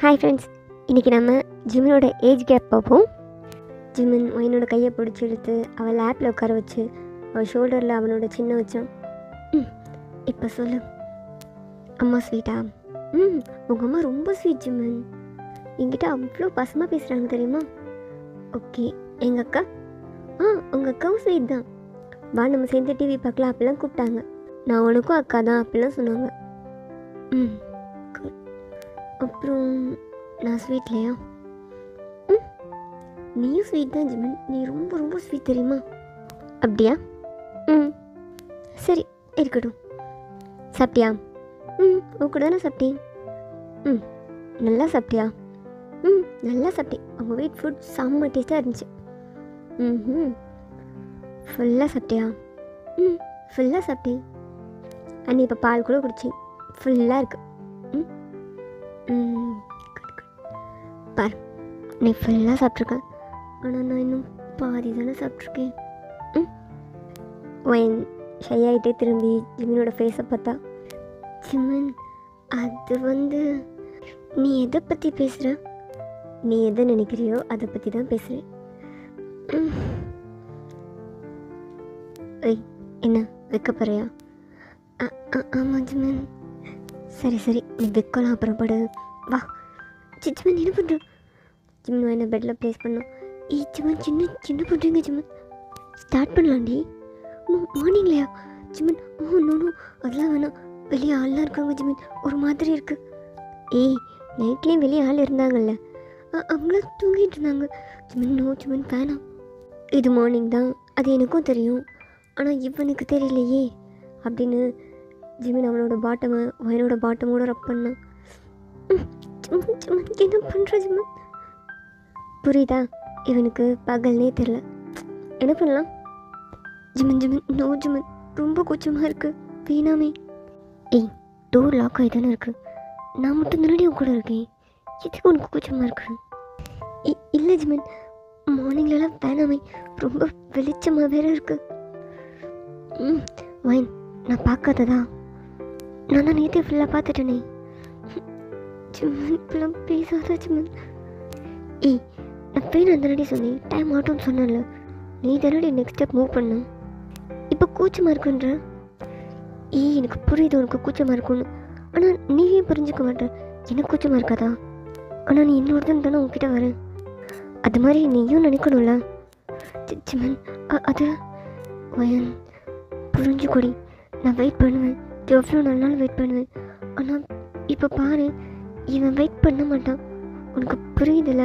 Hi friends, இன்றைக்கி நம்ம ஜிமினோட age gap பார்ப்போம். ஜிமின் ஒயினோட கையை பிடிச்சி எடுத்து அவள் லேப்பில் உட்கார வச்சு அவள் ஷோல்டரில் அவனோட சின்ன வச்சான். இப்போ சொல்லு, அம்மா ஸ்வீட்டா? உங்கள் அம்மா ரொம்ப ஸ்வீட் ஜிமின், என்கிட்ட அவ்வளோ பாசமாக பேசுகிறாங்க தெரியுமா? ஓகே, எங்கள் அக்கா? உங்கள் அக்காவும் ஸ்வீட் தான். வா நம்ம சேர்ந்து டிவி பார்க்கலாம் அப்படிலாம் கூப்பிட்டாங்க. நான் உனக்கும் அக்கா தான் அப்படிலாம் சொன்னாங்க. அப்புறம் நான் ஸ்வீட்லையா? நீயும் ஸ்வீட் தான் ஜிமின், நீ ரொம்ப ரொம்ப ஸ்வீட் தெரியுமா? அப்படியா? சரி இருக்கட்டும். சாப்பிட்டியா? உன் கூட தானே சாப்பிட்டேன். நல்லா சாப்பிட்டியா? நல்லா சாப்பிட்டேன். அவங்க வீட் ஃபுட் செம்ம டேஸ்ட்டாக இருந்துச்சு. ஃபுல்லாக சாப்பிட்டியா? ஃபுல்லாக சாப்பிட்டேன். அண்ணி இப்போ பால் கூட குடிச்சேன், ஃபுல்லாக இருக்கு. பார், நீ ஃபுல்லாக சாப்பிட்ருக்க, ஆனால் நான் இன்னும் பாதி தானே சாப்பிட்ருக்கேன். ஒயின் ஷையாகிட்டே திரும்பி ஜிமினோட ஃபேஸை பார்த்தா, ஜிமின் அது நீ எதை பற்றி பேசுகிற? நீ எதை நினைக்கிறியோ அதை பற்றி தான் பேசுகிறேன். ஏய், என்ன வைக்கப்படுறியா? ஆமாம் ஜிமின். சரி சரி, நீ வெக்கலாம், அப்புறம் படு. வா. ஜிமின் என்ன பண்ணுற? ஜிமின் என்ன பெட்டில் ப்ளேஸ் பண்ணோம். ஜிமின் சின்ன பண்ணுறீங்க ஜிமின். ஸ்டார்ட் பண்ணலாண்டி. மார்னிங்லையா ஜிமின்? நோ அதெல்லாம் வேணாம், வெளியே ஆள்லாம் இருக்காங்க ஜிமின், ஒரு மாதிரி இருக்குது. நைட்லேயும் வெளியே ஆள் இருந்தாங்கல்ல, அவங்களும் தூங்கிட்டு இருந்தாங்க ஜிமின். நோ ஜிமின், வேணாம். இது மார்னிங் தான், அது எனக்கும் தெரியும், ஆனால் இவனுக்கு தெரியலையே அப்படின்னு ஜிமின் அவனோட பாட்டமை ஒயினோட பாட்டமோட ரப் பண்ணான். என்ன பண்ணுற ஜிமின்? புரியுதா? இவனுக்கு பகல்னே தெரில. என்ன பண்ணலாம்? ஜிமின் நோ ஜிமின், ரொம்ப கூச்சமாக இருக்குது, வேணாமே. டோர் லாக் ஆகி தானே இருக்குது, நான் மட்டும் முன்னாடியும் கூட இருக்கேன், எதுக்கு உனக்கு கூச்சமாக இருக்குது? இல்லை ஜிமின், மார்னிங்லலாம் வேணாமே, ரொம்ப வெளிச்சமாக வேற இருக்குது. ஒயின், நான் பார்க்காததா? நான் நேற்றே ஃபுல்லாக பார்த்துட்டேனே. ஜிமின் இப்பெல்லாம் பேசாத ஜிமின். நான் போய் நான் தானடி சொன்னேன், டைம் ஆட்டோன்னு சொன்னேன்ல, நீ தானடி நெக்ஸ்ட் ஸ்டெப் மூவ் பண்ண. இப்போ கூச்சமாக இருக்குன்ற. எனக்கு புரியுது உனக்கு கூச்சமாக இருக்குன்னு, ஆனால் நீயே புரிஞ்சுக்க மாட்டேன். எனக்கு கூச்சமாக இருக்காதா? ஆனால் நீ இன்னொருத்தன் தானே உங்ககிட்ட வரேன், அது மாதிரி நீயும் நினைக்கணும்ல ஜிமின். அது வயன் புரிஞ்சுக்கூடி, நான் வெயிட் பண்ணுவேன், எவ்வளோ நல்ல நாள் வெயிட் பண்ணுவேன். ஆனால் இப்போ பாரு, இவன் வெயிட் பண்ண மாட்டான், உனக்கு புரியுதில்ல?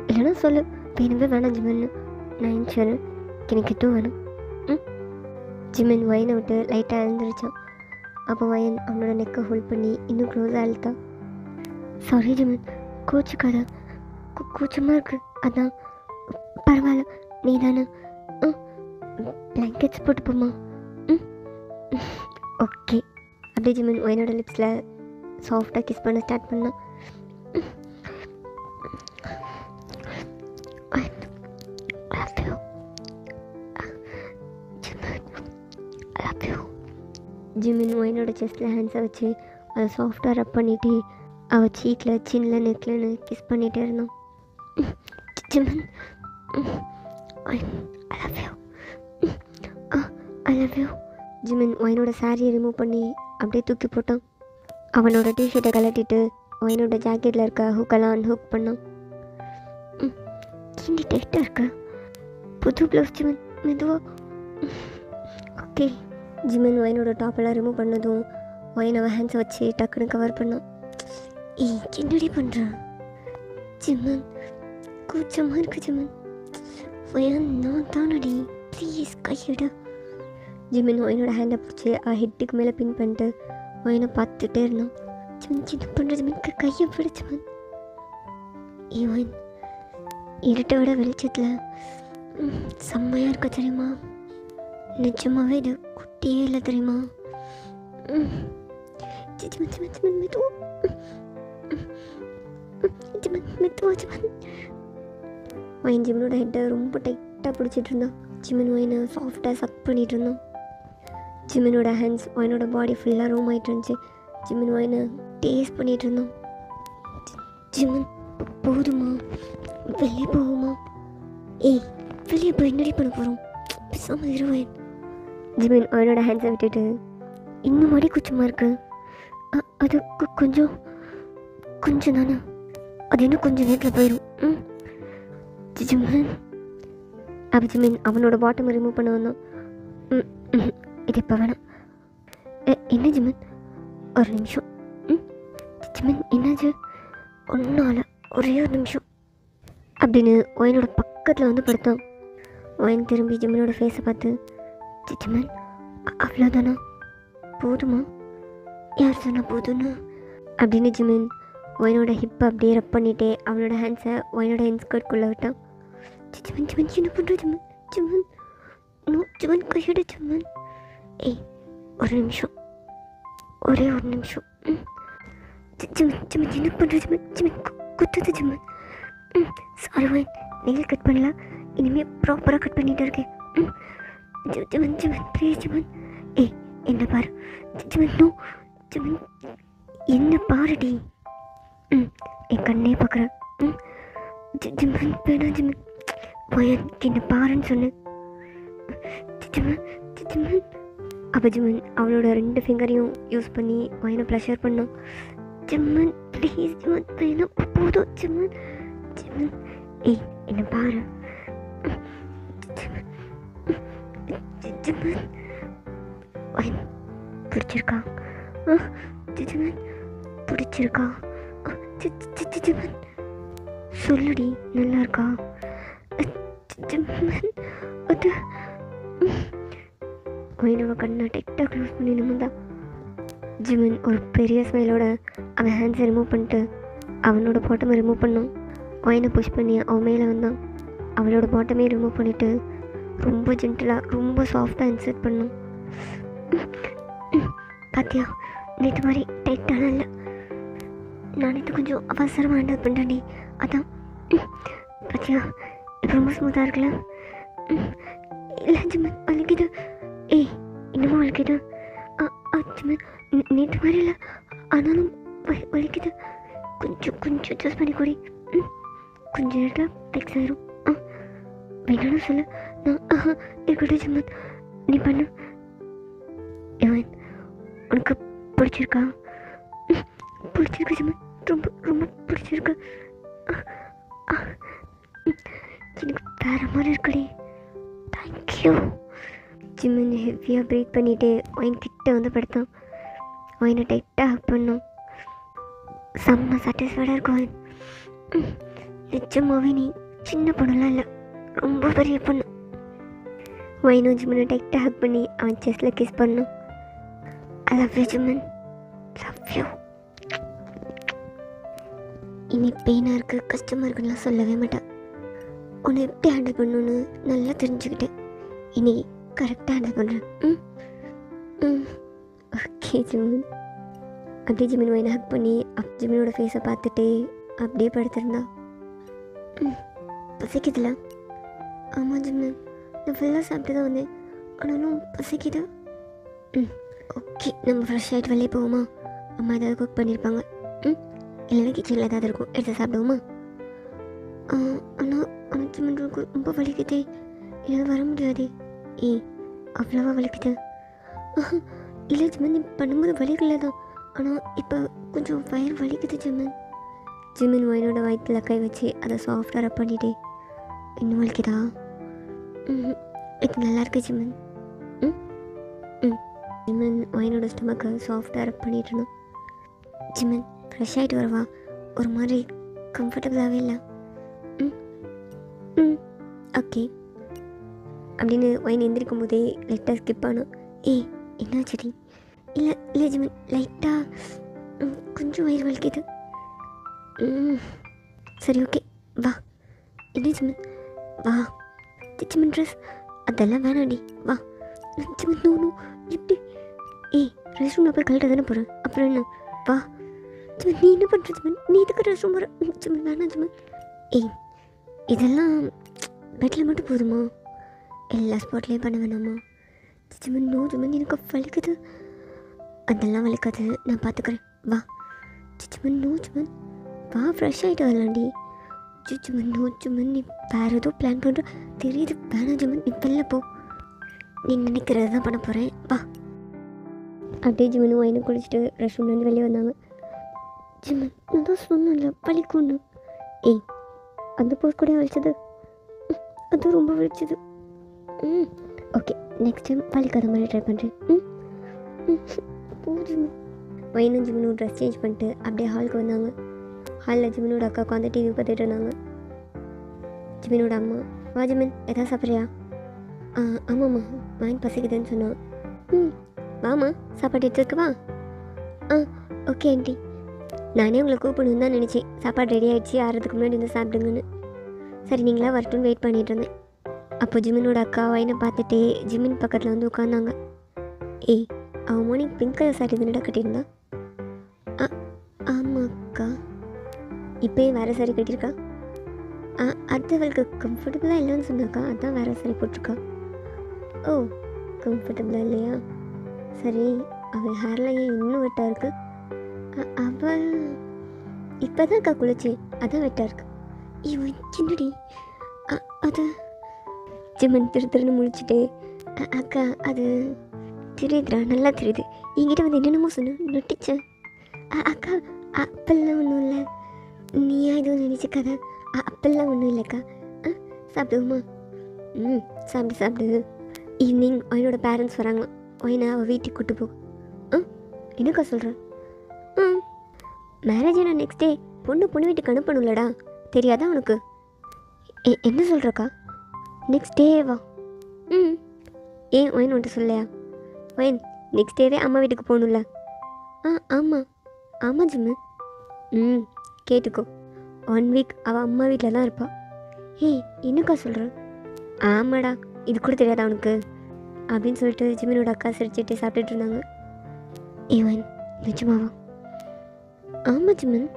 இல்லைன்னா சொல்லு, வேணவே வேணாம் ஜிமின், நான் இன்ஷூர் எனக்கு எதுவும் வேணும். ஜிமின் ஒயனை விட்டு லைட்டாக எழுந்திரிச்சான். அப்போ ஒயன் அவனோட நெக்கை ஹோல்ட் பண்ணி இன்னும் க்ளோஸாக அழுத்தான். சாரி ஜிமின், கூச்சுக்காத, கூச்சமாக இருக்குது, அதான். பரவாயில்ல, நீ தானே. பிளாங்கெட்ஸ் போட்டு போமா? ஓகே. அப்படியே ஜிமின் ஒயினோட லிப்ஸில் சாஃப்டாக கிஸ் பண்ண ஸ்டார்ட் பண்ணான். ஜிமின் ஒயினோட செஸ்ட்டில் ஹேண்ட்ஸை வச்சு அதை சாஃப்டாக ரப் பண்ணிவிட்டு அவள் சீக்கில் சின்னில் நெக்லன்னு கிஸ் பண்ணிகிட்டே இருந்தான். Jimin, I love you. Jimin ஒயினோட சாரியை ரிமூவ் பண்ணி அப்படியே தூக்கி போட்டான். அவனோட டிஷர்ட்டை கலட்டிட்டு ஒயினோட ஜாக்கெட்டில் இருக்க ஹூக்கெல்லாம் அன்ஹூக் பண்ணான். கிண்டி டைட்டாக இருக்க புது ப்ளவுஸ் ஜிமின், மெதுவாக. ஓகே. ஜிமின் ஒயினோட டாப்பெல்லாம் ரிமூவ் பண்ணதும் ஒயின் அவன் ஹேண்ட்ஸை வச்சு டக்குன்னு கவர் பண்ணான். என்னடி பண்ணுற ஜிமின்? கூச்சமாக இருக்கு ஜிமின். ஒயன் நான் தானடி, ப்ளீஸ் கையிட. ஜிமின் ஒயினோட ஹேண்டை பிடிச்சி ஹெட்டுக்கு மேலே பின் பண்ணிட்டு ஒயினை பார்த்துட்டே இருந்தான். ஜிமின் சின்ன பண்ணுற ஜிமின்க்கு கையை பிடிச்சி ஒயின் இருட்டை விட வெளிச்சத்தில் செம்மையாக இருக்க தெரியுமா? நிஜமாகவே இது குட்டியே இல்லை தெரியுமா? ஜிமின் ஜிமின் ஜிமின் மெதுவா, ஜிமின் மெதுவா ஜிமின். ஒயின் ஜிமினோட ஹெட்டை ரொம்ப டைட்டாக பிடிச்சிட்டு இருந்தான். ஜிமின் ஒயினை சாஃப்டாக சக் பண்ணிகிட்டு இருந்தான். ஜிமினோட ஹேண்ட்ஸ் ஒயினோட பாடி ஃபுல்லாக ரூம் ஆகிட்டு இருந்துச்சு. ஜிமின் ஒயினை டேஸ்ட் பண்ணிகிட்டு இருந்தோம். ஜிமன் போதுமா, வெளியே போகுமா? ஏய், வெளியே போய் என்னடி பண்ண போகிறோம்? பேசாமல் இருவேன். ஜிமன் அவனோட ஹேண்ட்ஸை விட்டுட்டு இன்னும் மடி குச்சமாக இருக்கு. அது கொஞ்சம் தானே, அது இன்னும் கொஞ்சம் நேரத்தில் போயிடும். ஜிமன் அப்போ ஜிமன் அவனோட பாட்டம் ரிமூவ் பண்ண வந்தான். இது இப்போ வேணாம். என்ன ஜிமன், ஒரு நிமிஷம். ஜிமன் என்னாச்சு? ஒன்றும் ஆல, ஒரே ஒரு நிமிஷம் அப்படின்னு ஒயனோட பக்கத்தில் வந்து படுத்தான். ஒயன் திரும்பி ஜிமனோட ஃபேஸை பார்த்து, ஜிமன் அவ்வளோதானா, போதுமா? யார் சொன்னால் போதும்னா அப்படின்னு ஜிமன் ஒயனோட ஹிப்பை அப்படியே ரப் பண்ணிட்டே அவனோட ஹேண்ட்ஸை ஒயனோட ஹென்ஸ்கர்ட்குள்ளே விட்டான். ஜிமன் ஜிமன் என்ன பண்ணுற ஜிமன்? ஜிமன் நோ ஜிமன், கையோட ஜிமன். ஏய், ஒரு நிமிஷம், ஒரே ஒரு நிமிஷம். ஜிமன் ஜிமன் என்ன பண்ணுற ஜிமன்? ஜிமன் குத்துது ஜிமன். சாரி ஒயன், நெயில் கட் பண்ணல, இனிமேல் ப்ராப்பராக கட் பண்ணிகிட்டு இருக்கேன். ஜிமன் ஜிமன் ப்ளீஸ் ஜிமன். ஏய் என்ன பாரு ஜிமன், நோ ஜிமன், என்ன பாருடி. என் கண்ணே பார்க்குறேன். ஜிமன் வேணாம் ஜிமன், ஒயன் என்ன பாருன்னு சொன்னேன். ஜிமன் ஜிமன். அப்போ ஜிமன் அவளோட 2 ஃபிங்கரையும் யூஸ் பண்ணி ஒயனை ப்ரெஷர் பண்ணோம். ஜிமன் ப்ளீஸ் ஜிமன், வேணாம் போதும் ஜிமன். ஜிமன் ஏய் என்ன பாரு. ஜிமன் ஒயன் பிடிச்சிருக்கா? ஜிமன் பிடிச்சிருக்கா? ஜிமன் சொல்லுடி, நல்லா இருக்கா? ஜிமன் அது ஒயினவ கண்ணை டைட்டாக க்ளோஸ் பண்ணி நிமிந்தா. ஜிமன் ஒரு பெரிய ஸ்மைலோட அவன் ஹேண்ட்ஸை ரிமூவ் பண்ணிட்டு அவனோட பாட்டமை ரிமூவ் பண்ணான். ஒயினை புஷ் பண்ணி அவன் மேலே வந்தான். அவளோட பாட்டமே ரிமூவ் பண்ணிவிட்டு ரொம்ப ஜென்டலாக ரொம்ப சாஃப்டாக இன்சர்ட் பண்ணான். பாத்தியா, நேற்று மாதிரி டைட்டான இல்லை, நான் நேற்று கொஞ்சம் அவசரமாக ஹேண்டில் பண்ணுறேன்டி, அதான். பாத்தியா இப்போ ரொம்ப ஸ்மூத்தாக இருக்குல்ல? இல்லை ஜிமன் வலிக்குது. ஏய் இன்னமும் வலிக்குது. ஜிமன் நேற்று மாதிரி இல்லை, ஆனாலும் வலிக்குது. கொஞ்சம் ஜூஸ் பண்ணி கூடி, கொஞ்சம் நேரத்தில் ஃபிக்ஸ் ஆயிரும். வேணாலும் சொல்ல, நான் இருக்கட்டும் ஜிமன், நீ பண்ணு. இவன் உனக்கு பிடிச்சிருக்கா? பிடிச்சிருக்கு ஜிமன், ரொம்ப ரொம்ப பிடிச்சிருக்கு. எனக்கு வேற மாதிரி இருக்குடி. தேங்க்யூ. ஜிமன் ஹெவியாக ப்ரீத் பண்ணிவிட்டு ஒயின் கிட்ட வந்து படுத்தான். ஒயினை டைட்டாக ஹக் பண்ணோம். செம்ம சாட்டிஸ்ஃபைடாக இருக்கும் ஒயின். நிஜமாவே நீ சின்ன பொண்ணுலாம் இல்லை, ரொம்ப பெரிய பொண்ணு. ஒயினும் ஜிமனை டைட்டாக ஹக் பண்ணி அவன் செஸ்ட்டில் கிஸ் பண்ணோம். I love you Jimin, love you. இனி பெயினாக இருக்குது, கஷ்டமாக இருக்குன்னுலாம் சொல்லவே மாட்டேன். உன்னை எப்படி ஹேண்டில் பண்ணணுன்னு நல்லா தெரிஞ்சுக்கிட்டேன். இனி கரெக்டாக ஹேண்டில் பண்ணுறேன். ஓகே ஜிமன். அப்படியே ஜிமன் ஒயினை ஹக் பண்ணி ஜிமனோட ஃபேஸை பார்த்துட்டு அப்படியே படுத்திருந்தா. பசிக்குதுல? ஆமாம் ஜிமன், நான் ஃபுல்லாக சாப்பிட்டு தான் வந்தேன், ஆனாலும் பசிக்குது. ஓகே, நம்ம ஃப்ரெஷ் ஆகிட்டு வெளியே போவோமா? அம்மா ஏதாவது குக் பண்ணியிருப்பாங்க. இல்லைன்னா கிச்சனில் ஏதாவது இருக்கும், எடுத்து சாப்பிடுவோமா? ஆனால் ஜிமன் ரொம்ப வலிக்குதே, என்னால் வர முடியாது. ஏய் அவ்வளோவா வலிக்குது? இல்லை ஜிமன், நீ பண்ணும்போது வலிக்கல தான், ஆனால் இப்போ கொஞ்சம் வயிறு வலிக்குது ஜிமன். ஜிமன் ஒயினோட வயிற்றில் கை வச்சு அதை சாஃப்டாக ரப் பண்ணிட்டே, இன்னும் வலிக்குதா? இது நல்லாயிருக்கு ஜிமன். ஜிமன் ஒயினோட ஸ்டொமக்கை சாஃப்டாக ரப் பண்ணிட்டு இருந்தோம். ஜிமன் ஃப்ரெஷ் ஆகிட்டு வரவா? ஒரு மாதிரி கம்ஃபர்டபுளாகவே இல்லை. ஓகே அப்படின்னு ஒயின் எந்திரிக்கும் போதே லைட்டாக ஸ்கிப் ஆனோம். ஏய் என்னாச்சுடி? இல்லை ஜிமன், லைட்டாக கொஞ்சம் வயிறு வலிக்குது. சரி ஓகே வா. என்ன ஜிமன்? வா. ஜிமன் ட்ரெஸ் அதெல்லாம் வேணாண்டி, வா. ஜிமன் நோ எப்படி? ஏய் ரெஸ்ட் ரூமில் போய் கழட்ட தானே போகிறேன், அப்புறம் என்ன? வா ஜிமன். நீ என்ன பண்ணுற ஜிமன்? நீ இதுக்கு ரெஸ்ட் ரூம் போகிற? ஜிமன் வேணாம் ஜிமன். ஏய் இதெல்லாம் பெட்டில் மட்டும் போதுமா? எல்லா ஸ்பாட்லேயும் பண்ண வேணாமா? ஜிமன் நோ ஜிமன், எனக்கு வலிக்குது. அதெல்லாம் வலிக்காது, நான் பார்த்துக்கிறேன், வா. ஜிமன் நோ ஜிமன், வா ஃப்ரெஷ் ஆகிட்டு வரலாண்டி. ஜிமன் நோ ஜிமன், நீ வேறு ஏதோ பிளான் பண்ணுற தெரியுது. வேணாம் ஜிமன், நீ வெளில போ. நீ நினைக்கிறது தான் பண்ண போகிறேன், வா. அப்படியே ஜிமனும் ஒயினும் குளிச்சுட்டு ரெஸ்ட் ரூம்லேருந்து வெளியே வந்தாங்க. ஜிமன் நான் தான் சொன்னேன்ல வலிக்கும்னு. ஏய் அந்த போஸ் கூட வலிச்சது, அது ரொம்ப வலிச்சது. ஓகே நெக்ஸ்ட் டைம் வலிக்காத மாதிரி ட்ரை பண்ணுறேன். ஜிமன். ஒயினும் ஜிமனும் ட்ரெஸ் சேஞ்ச் பண்ணிட்டு அப்படியே ஹாலுக்கு வந்தாங்க. ஹாலில் ஜிமனோட அக்கா உட்காந்து டிவி பார்த்துட்டு இருந்தாங்க. ஜிமனோட அம்மா, வா ஜிமன் எதாவது சாப்பிட்றியா? ஆமாம்மா வாங்கி பசிக்குதுன்னு சொன்னான். வாம்மா சாப்பாடு எடுத்துருக்கு வா. Okay aunty. நானே உங்களை கூப்பிடணுன்னு தான் நினச்சேன். சாப்பாடு ரெடி ஆகிடுச்சு, ஆறதுக்கு முன்னாடி வந்து சாப்பிடுங்கன்னு. சரி நீங்களா வரட்டும்னு வெயிட் பண்ணிகிட்டு இருந்தேன். அப்போ ஜிமனோட அக்கா வைனை பார்த்துட்டே ஜிமின் பக்கத்தில் வந்து உட்காந்தாங்க. ஏய் அவன் மார்னிங் பிங்க் கலர் சாரி தானடா கட்டியிருந்தா? ஆமாம் அக்கா. இப்போயும் வேறு சாரி கட்டியிருக்கா? அது அவளுக்கு கம்ஃபர்டபுளாக இல்லைன்னு சொன்னாக்கா, அதான் வேறு சாரி போட்டிருக்கா. ஓ கம்ஃபர்டபுளாக இல்லையா? சரி அவள் ஹேர்லாம் ஏன் இன்னும் வெட்டாக இருக்கு? அவள் இப்போ தான் அக்கா குளிச்சு, அதான் வெட்டாக இருக்கு. சின்னடி அது ஜிமன் திருன்னு முழிச்சிட்டு, அக்கா அது தெரியுதுடா, நல்லா தெரியுது. என்கிட்ட வந்து என்னென்னமோ சொன்ன நொட்டிச்சேன். அக்கா அப்பெல்லாம் ஒன்றும் இல்லை, நீயா எதுவும் நினச்சிக்காத. அப்பெல்லாம் ஒன்றும் இல்லைக்கா. சாப்பிடுவோமா? சாப்பிடு. Evening ஒயினோட parents வராங்களாம். ஒயினை அவள் வீட்டுக்கு கூட்டு போ. என்னக்கா சொல்கிறேன்? மேரேஜ் ஆன நெக்ஸ்ட் டே பொண்ணு வீட்டுக்கு அனுப்பணும்லடா, தெரியாதா உனக்கு? என்ன சொல்கிறக்கா? நெக்ஸ்ட் டேவா? ஏன் ஒயின் வந்துட்டு சொல்லையா? ஒயின் நெக்ஸ்ட் டேவே அம்மா வீட்டுக்கு போகணும்ல? ஆமாம் ஜிம்மு. கேட்டுக்கோ, 1 வீக் அவள் அம்மா வீட்டில் தான் இருப்பாள். என்னக்கா சொல்கிறேன்? ஆமாடா, இது கூட தெரியாதா அவனுக்கு அப்படின்னு சொல்லிட்டு ஜிமினோட அக்கா சிரிச்சுட்டு சாப்பிட்டுட்டு இருந்தாங்க. ஒயின் நிஜமாவா? ஆமாம் ஜிமன்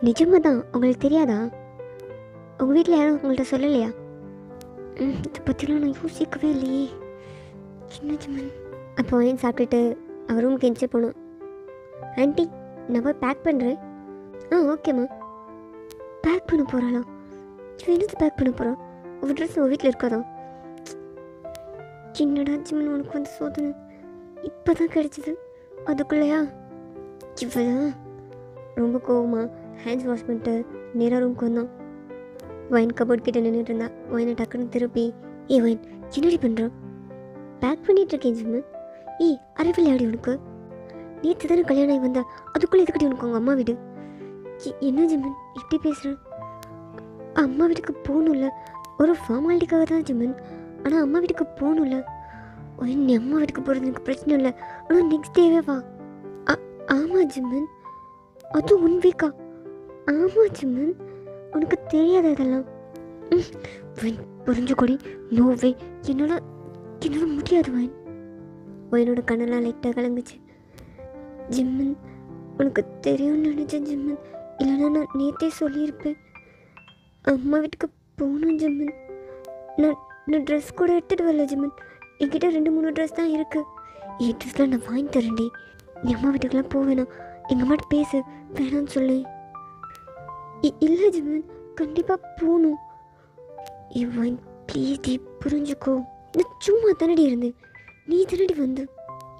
நிஜமாக தான். உங்களுக்கு தெரியாதா? உங்கள் வீட்டில் யாரும் உங்கள்கிட்ட சொல்லலையா? இதை பற்றிலாம் நான் யோசிக்கவே இல்லையே. என்ன ஜிமன்? அப்போ ஒயின் சாப்பிட்டுட்டு அவர் ரூமுக்கு எந்திரிச்சு போனோம். ஆண்டி நான் போய் பேக் பண்ணுறேன். ஓகேம்மா. பேக் பண்ண போகிறாளா? என்னது பேக் பண்ண போகிறான்? ஒரு ட்ரெஸ் உங்கள் வீட்டில் இருக்காதா? என்னடா ஜிமன் உனக்கு வந்து சோதனை இப்போ தான் கிடச்சிது, அதுக்குள்ளையா? இவ்வளோ ரொம்ப கோவமா ஹேண்ட்ஸ் வாஷ் பண்ணிட்டு நேராக ரூமுக்கு வந்தான். ஒயின் கபோர்ட் கிட்ட நின்றுட்டு இருந்தா. ஒயினை டக்குன்னு திருப்பி, ஒயின் என்னடி பண்ணுறான்? பேக் பண்ணிகிட்ருக்கேன் ஜிம்மன். அறிவில் ஆடி உனக்கு? நேற்று தானே கல்யாணம் ஆகி வந்தா, அதுக்குள்ளே எதுக்கடி உனக்கு அவங்க அம்மா வீடு? என்ன ஜிம்மன் இப்படி பேசுகிறேன்? அம்மா வீட்டுக்கு போகணும்ல, ஒரு ஃபார்மாலிட்டிக்காக தான் ஜிம்மன். ஆனால் அம்மா வீட்டுக்கு போகணும்ல. நீ அம்மா வீட்டுக்கு போகிறது எனக்கு பிரச்சனை இல்லை, ஆனால் நெக்ஸ்ட் டேவே வா. ஆமாம் ஜிம்மன். அதுவும் 1 வீக்கா? ஆமாம் ஜிம்மன், உனக்கு தெரியாத இதெல்லாம். புரிஞ்சுக்கொடி. நோவே, என்னோட முடியாது வைன். ஒயினோட கண்ணெல்லாம் லைட்டாக கலங்குச்சு. ஜிம்மன் உனக்கு தெரியும்னு நினச்சேன் ஜிம்மன், இல்லைன்னா நான் நேற்றே சொல்லியிருப்பேன். அம்மா வீட்டுக்கு போகணும் ஜிம்மன். நான் ட்ரெஸ் கூட எடுத்துகிட்டு வரல ஜிம்மன், என்கிட்ட 2-3 ட்ரெஸ் தான் இருக்குது. ட்ரெஸ்லாம் நான் வாங்கி தரேன்டி. நீ அம்மா வீட்டுக்கெலாம் போவேணாம், எங்கள் அம்மாட்ட பேசு, வேணான்னு சொல்லு. இல்லை ஜிம்மன் கண்டிப்பாக போகணும். வைன் ப்ளீஸ் டி புரிஞ்சுக்கோ. நான் சும்மா தானடி இருந்தேன், நீ தானடி வந்து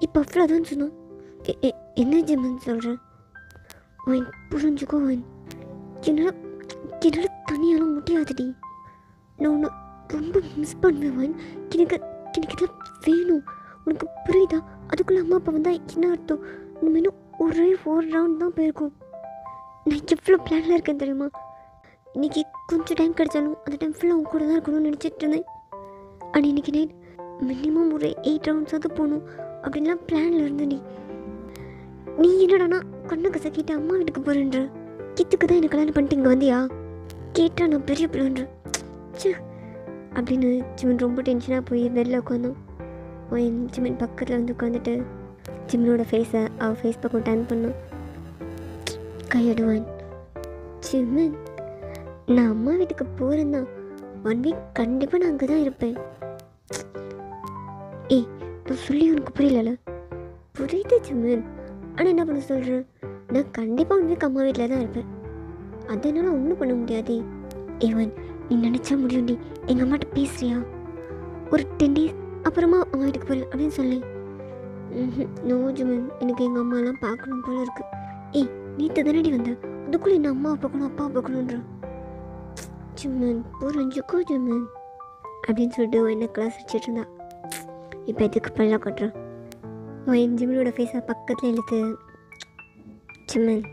இப்போ அவ்வளோதான் சொன்னான். என்ன ஜிம்மன் சொல்கிறேன்? வைன் புரிஞ்சுக்கோ வைன். என்னால் தனியாலும் முடியாதுடி. நான் உன்னை ரொம்ப மிஸ் பண்ணுவேன் வைன். எனக்கு இதெல்லாம் வேணும், உனக்கு புரியுதா? அதுக்குள்ளே அம்மா அப்பா வந்தால் என்ன அர்த்தம்? நம்ம இன்னும் ஒரே 4 ரவுண்ட் தான் போயிருக்கோம். நான் எவ்வளோ பிளானில் இருக்கேன் தெரியுமா? இன்றைக்கி கொஞ்சம் டைம் கிடச்சாலும் அந்த டைம் ஃபுல்லாக அவங்க கூட தான் இருக்கணும்னு நினச்சிட்டு இருந்தேன். ஆனால் இன்றைக்கி நைட் மினிமம் ஒரு 8 ரவுண்ட்ஸாவது போகணும் அப்படின்லாம் பிளானில் இருந்தேன். நீ என்னடானா கண்ணை கசக்கிட்டு அம்மா வீட்டுக்கு போகிறேன்ற. கித்துக்கு தான் எனக்கு கல்யாணம் பண்ணிட்டு இங்கே வந்தியா? கேட்டால் நான் பெரிய பிள்ளைன்ற சே அப்படின்னு ஜிமன் ரொம்ப டென்ஷனாக போய் வெளில உட்காந்தோம். ஜிமன் பக்கத்தில் வந்து உட்காந்துட்டு ஜிமனோட ஃபேஸை அவள் ஃபேஸ் பக்கம் டர்ன் பண்ணோம். கையடுவான். ஜிமன் நான் அம்மா வீட்டுக்கு போகிறேன் தான், 1 வீக் கண்டிப்பாக நான் அங்கே தான் இருப்பேன். நான் சொல்லி உனக்கு புரியல? புரியுது ஜிமன், ஆனால் என்ன பண்ண சொல்கிறேன்? நான் கண்டிப்பாக 1 வீக் அம்மா வீட்டில் தான் இருப்பேன். அதை என்னால் ஒன்றும் பண்ண முடியாது. ஈவன் நீ நினச்சா முடியும்டி. எங்கள் அம்மாட்ட பேசுறியா? ஒரு 10 days அப்புறமா அவங்க வீட்டுக்கு போகிறேன் அப்படின்னு சொல்லி. நோ ஜிமன், எனக்கு எங்கள் அம்மாலாம் பார்க்கணும் போல இருக்கு. ஏய், நீத்து தானடி வந்த, அதுக்குள்ளே என்ன அம்மாவை பார்க்கணும் அப்பாவை பார்க்கணுன்ற. ஜிமன் புரிஞ்சுக்கோ ஜிமன் அப்படின்னு சொல்லிட்டு என்ன கிளாஸ் வச்சுட்டு இருந்தா. இப்போ எதுக்கு பல்லா கட்டுறான்? என் ஜிமனோட ஃபேஸை பக்கத்தில் இழுத்து, ஜிமன்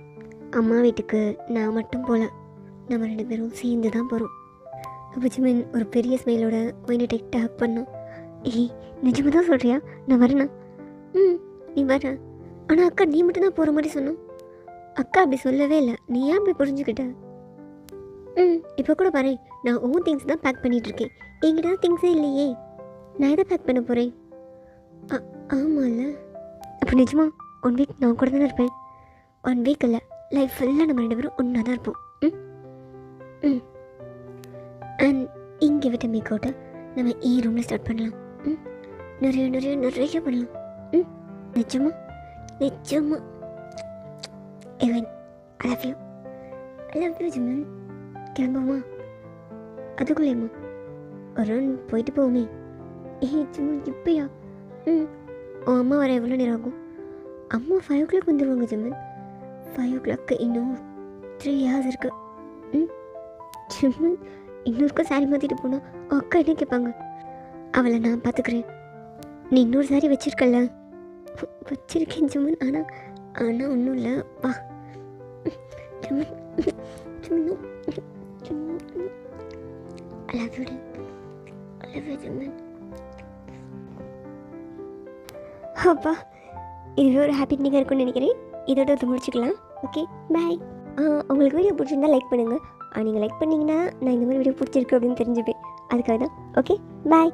அம்மா வீட்டுக்கு நான் மட்டும் போகல, நம்ம 2 பேரும் சேர்ந்து தான் போகிறோம். அப்போ ஜிமன் ஒரு பெரிய ஸ்மைலோட ஒயினை டெக்ட் ஹக் பண்ணோம். ஏய், நிஜமாக தான் சொல்கிறியா? நான் வரேண்ணா. நீ வர. ஆனால் அக்கா நீ மட்டும் தான் போகிற மாதிரி சொன்னோம். அக்கா அப்படி சொல்லவே இல்லை, நீ ஏன் அப்படி புரிஞ்சுக்கிட்ட? இப்போ கூட பாரு, நான் ஓன் திங்ஸ் தான் பேக் பண்ணிகிட்ருக்கேன். என்கிட்ட தான் திங்ஸே இல்லையே, நான் எதை பேக் பண்ண போகிறேன்? ஆமாம்ல. அப்போ நிஜமா 1 week நான் கூட தானே இருப்பேன். 1 week இல்லை, லைஃப் ஃபுல்லாக நம்ம 2 பேரும் ஒன்றா தான் இருப்போம். அண்ட் இங்கே விட்ட மேக் அவுட்டை நம்ம ரூமில் ஸ்டார்ட் பண்ணலாம். நிறைய நிறைய நிறைய பண்ணலாம். நிஜமா நிஜமா. ஏவன், ஐ லவ் யூ ஜிமன். கிளம்புமா? அதுக்குள்ளேம்மா ஒரு ரன் போயிட்டு போவோமே. ஜிமன் இப்பயா? உன் அம்மா வர எவ்வளோ நேரம் ஆகும்? அம்மா 5 o'clock வந்துடுவாங்க ஜிமன். 5 o'clock இன்னும் 3 hours இருக்கு. ஜிமன், இன்னொருக்கா சாரி மாற்றிட்டு போனால் அக்கா என்ன கேட்பாங்க? அவளை நான் பார்த்துக்கிறேன். நீ இன்னொரு சாரி வச்சிருக்கல? வச்சிருக்கேன் ஜிமன். ஆனால் ஒன்றும் இல்லை, வா. ஜிமன் I love you ஜிமன். அப்பா, இதுவே ஒரு ஹாப்பி நீங்கள் இருக்குன்னு நினைக்கிறேன். இதோட வந்து முடிச்சுக்கலாம். ஓகே, பாய். உங்களுக்கு வீடியோ பிடிச்சிருந்தா லைக் பண்ணுங்கள். நீங்கள் லைக் பண்ணிங்கன்னா நான் இந்த மாதிரி வீடியோ பிடிச்சிருக்கு அப்படின்னு தெரிஞ்சுப்பேன். அதுக்காக தான். ஓகே, பாய்.